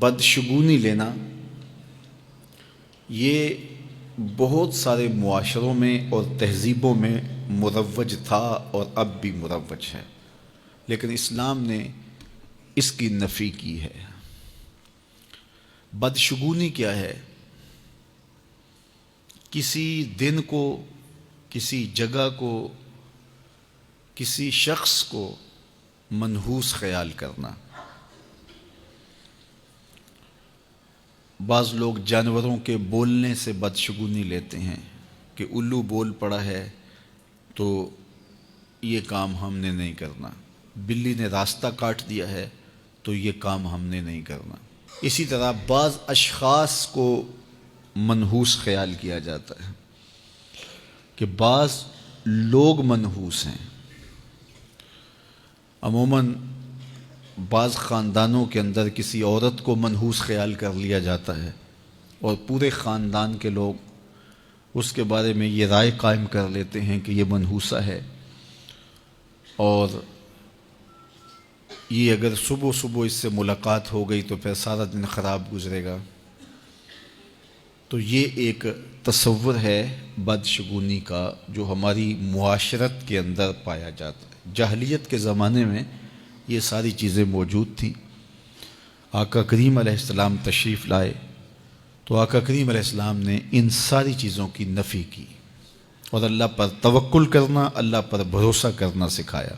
بدشگونی لینا یہ بہت سارے معاشروں میں اور تہذیبوں میں مروج تھا اور اب بھی مروج ہے، لیکن اسلام نے اس کی نفی کی ہے۔ بدشگونی کیا ہے؟ کسی دن کو، کسی جگہ کو، کسی شخص کو منحوس خیال کرنا۔ بعض لوگ جانوروں کے بولنے سے بدشگونی لیتے ہیں کہ الو بول پڑا ہے تو یہ کام ہم نے نہیں کرنا، بلی نے راستہ کاٹ دیا ہے تو یہ کام ہم نے نہیں کرنا۔ اسی طرح بعض اشخاص کو منحوس خیال کیا جاتا ہے کہ بعض لوگ منحوس ہیں۔ عموماً بعض خاندانوں کے اندر کسی عورت کو منحوس خیال کر لیا جاتا ہے اور پورے خاندان کے لوگ اس کے بارے میں یہ رائے قائم کر لیتے ہیں کہ یہ منحوسہ ہے، اور یہ اگر صبح صبح اس سے ملاقات ہو گئی تو پھر سارا دن خراب گزرے گا۔ تو یہ ایک تصور ہے بدشگونی کا جو ہماری معاشرت کے اندر پایا جاتا ہے۔ جاہلیت کے زمانے میں یہ ساری چیزیں موجود تھیں۔ آقا کریم علیہ السلام تشریف لائے تو آقا کریم علیہ السلام نے ان ساری چیزوں کی نفی کی اور اللہ پر توکل کرنا، اللہ پر بھروسہ کرنا سکھایا۔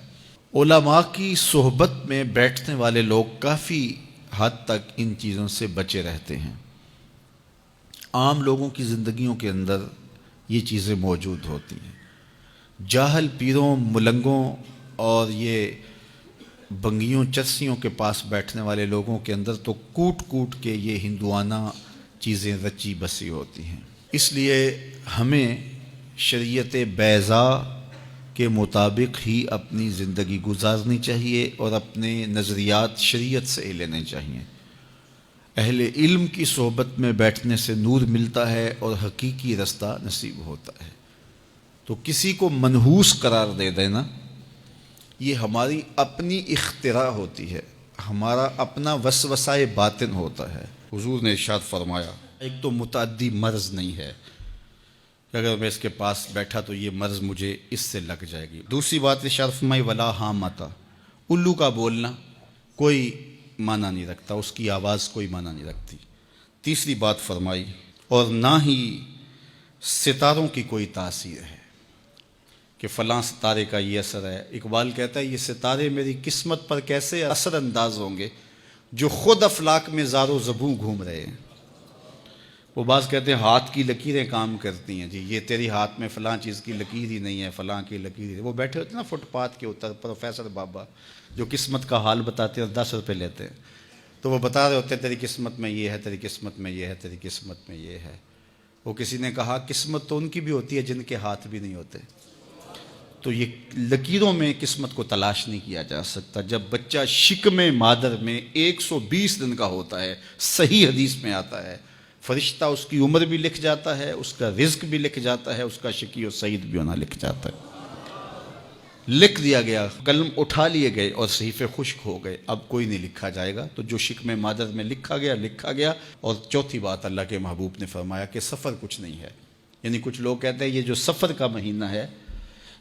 علماء کی صحبت میں بیٹھنے والے لوگ کافی حد تک ان چیزوں سے بچے رہتے ہیں۔ عام لوگوں کی زندگیوں کے اندر یہ چیزیں موجود ہوتی ہیں۔ جاہل پیروں، ملنگوں اور یہ بنگیوں چرسیوں کے پاس بیٹھنے والے لوگوں کے اندر تو کوٹ کوٹ کے یہ ہندوانہ چیزیں رچی بسی ہوتی ہیں۔ اس لیے ہمیں شریعت بیضاء کے مطابق ہی اپنی زندگی گزارنی چاہیے اور اپنے نظریات شریعت سے ہی لینے چاہیے۔ اہل علم کی صحبت میں بیٹھنے سے نور ملتا ہے اور حقیقی رستہ نصیب ہوتا ہے۔ تو کسی کو منحوس قرار دے دینا یہ ہماری اپنی اختراع ہوتی ہے، ہمارا اپنا وسوسہ باطن ہوتا ہے۔ حضور نے ارشاد فرمایا ایک تو متعدی مرض نہیں ہے کہ اگر میں اس کے پاس بیٹھا تو یہ مرض مجھے اس سے لگ جائے گی۔ دوسری بات ارشاد فرمائی ولا حامتا، الو کا بولنا کوئی معنی نہیں رکھتا، اس کی آواز کوئی معنی نہیں رکھتی۔ تیسری بات فرمائی اور نہ ہی ستاروں کی کوئی تاثیر ہے کہ فلاں ستارے کا یہ اثر ہے۔ اقبال کہتا ہے یہ ستارے میری قسمت پر کیسے اثر انداز ہوں گے جو خود افلاک میں زار و زبوں گھوم رہے ہیں۔ وہ بعض کہتے ہیں ہاتھ کی لکیریں کام کرتی ہیں، جی یہ تیری ہاتھ میں فلاں چیز کی لکیر ہی نہیں ہے، فلاں کی لکیر ہی۔ وہ بیٹھے ہوتے ہیں نا فٹ پاتھ کے اوپر پروفیسر بابا جو قسمت کا حال بتاتے ہیں اور 10 روپے لیتے ہیں، تو وہ بتا رہے ہوتے ہیں تیری قسمت میں یہ ہے، تیری قسمت میں یہ ہے، تیری قسمت میں یہ ہے۔ وہ کسی نے کہا قسمت تو ان کی بھی ہوتی ہے جن کے ہاتھ بھی نہیں ہوتے۔ تو یہ لکیروں میں قسمت کو تلاش نہیں کیا جا سکتا۔ جب بچہ شکم مادر میں 120 دن کا ہوتا ہے، صحیح حدیث میں آتا ہے، فرشتہ اس کی عمر بھی لکھ جاتا ہے، اس کا رزق بھی لکھ جاتا ہے، اس کا شقی و سعید بھی ہونا لکھ جاتا ہے۔ لکھ دیا گیا، قلم اٹھا لیے گئے اور صحیفے خشک ہو گئے، اب کوئی نہیں لکھا جائے گا۔ تو جو شکم مادر میں لکھا گیا۔ اور چوتھی بات اللہ کے محبوب نے فرمایا کہ سفر کچھ نہیں ہے۔ یعنی کچھ لوگ کہتے ہیں یہ جو سفر کا مہینہ ہے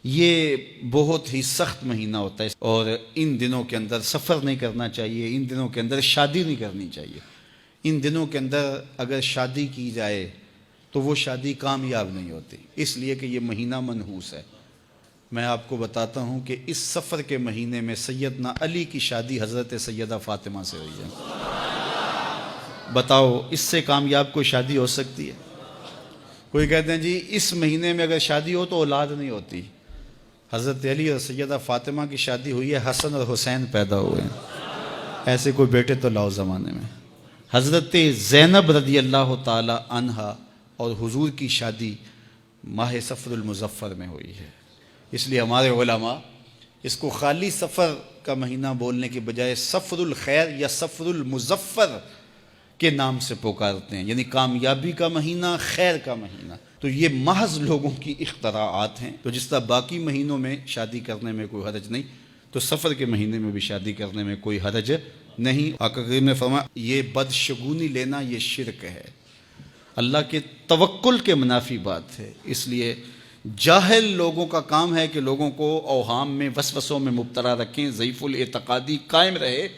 یہ بہت ہی سخت مہینہ ہوتا ہے اور ان دنوں کے اندر سفر نہیں کرنا چاہیے، ان دنوں کے اندر شادی نہیں کرنی چاہیے، ان دنوں کے اندر اگر شادی کی جائے تو وہ شادی کامیاب نہیں ہوتی، اس لیے کہ یہ مہینہ منحوس ہے۔ میں آپ کو بتاتا ہوں کہ اس سفر کے مہینے میں سیدنا علی کی شادی حضرت سیدہ فاطمہ سے ہوئی ہے۔ بتاؤ اس سے کامیاب کوئی شادی ہو سکتی ہے؟ کوئی کہتے ہیں جی اس مہینے میں اگر شادی ہو تو اولاد نہیں ہوتی۔ حضرت علی اور سیدہ فاطمہ کی شادی ہوئی ہے، حسن اور حسین پیدا ہوئے ہیں، ایسے کوئی بیٹے تو لاؤ زمانے میں۔ حضرت زینب رضی اللہ تعالی عنہا اور حضور کی شادی ماہ صفر المظفر میں ہوئی ہے۔ اس لیے ہمارے علماء اس کو خالی سفر کا مہینہ بولنے کے بجائے صفر الخیر یا صفر المظفر کے نام سے پکارتے ہیں، یعنی کامیابی کا مہینہ، خیر کا مہینہ۔ تو یہ محض لوگوں کی اختراعات ہیں۔ تو جس طرح باقی مہینوں میں شادی کرنے میں کوئی حرج نہیں، تو سفر کے مہینے میں بھی شادی کرنے میں کوئی حرج نہیں، آقا کریم نے فرمایا یہ بدشگونی لینا یہ شرک ہے، اللہ کے توکل کے منافی بات ہے۔ اس لیے جاہل لوگوں کا کام ہے کہ لوگوں کو اوہام میں وسوسوں میں مبتلا رکھیں، ضعیف الاعتقادی قائم رہے،